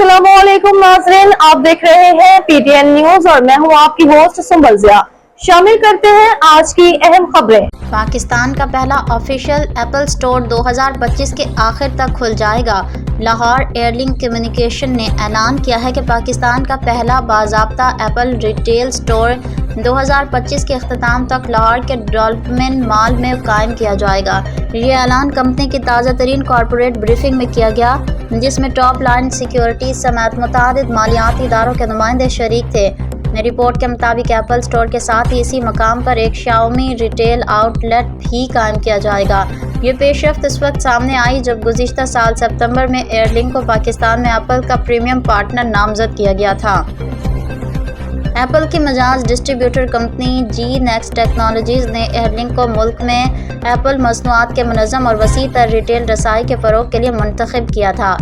अस्सलामुअलैकुम नाज़रीन, आप देख रहे हैं पीटीएन न्यूज और मैं हूं आपकी होस्ट सुंबल ज़िया। शामिल करते हैं आज की अहम खबरें। पाकिस्तान का पहला ऑफिशियल एप्पल स्टोर 2025 के आखिर तक खुल जाएगा। लाहौर एयरलिंक कम्युनिकेशन ने ऐलान किया है कि पाकिस्तान का पहला बाज़ाब्ता एप्पल रिटेल स्टोर 2025 के अख्ताम तक लाहौर के डॉल्फिन मॉल में कायम किया जाएगा। ये ऐलान कंपनी की ताज़ा तरीन कॉर्पोरेट ब्रीफिंग में किया गया, जिसमें टॉप लाइन सिक्योरिटी समेत मुतादिद मालियाती इदारों के नुमाइंदे शरीक थे। रिपोर्ट के मुताबिक एप्पल स्टोर के साथ ही इसी मकाम पर एक शाओमी रिटेल आउटलेट भी कायम किया जाएगा। ये पेशरफ्त इस वक्त सामने आई जब गुज़िश्ता साल सितंबर में एयरलिंक को पाकिस्तान में एप्पल का प्रीमियम पार्टनर नामजद किया गया था। एप्पल की मजाज डिस्ट्रीब्यूटर कंपनी जी नेक्स्ट टेक्नोलॉजीज़ ने एयरलिंक को मुल्क में एप्पल मसनूआत के मुनज़्ज़म और वसी तर रिटेल रसाई के फ़रोग़ के लिए मुंतखब किया था।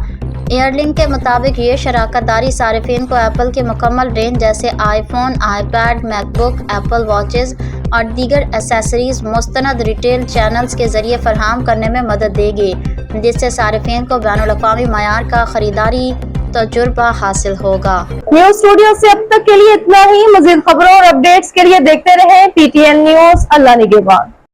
एयरलिंक के मुताबिक ये शराकत दारी सारिफिन को एप्पल की मुकम्मल रेंज जैसे iPhone, iPad, MacBook, Apple watches और दीगर एसेसरीज मुस्तनद रिटेल चैनल्स के ज़रिए फराहम करने में मदद देगी, जिससे सारिफिन को बैनुल-अक़वामी मयार का ख़रीदारी तजुर्बा हासिल होगा। न्यूज स्टूडियो से अब तक के लिए इतना ही। मज़ीद खबरों और अपडेट्स के लिए देखते रहें पीटीएन न्यूज। अल्लाह निगहबान।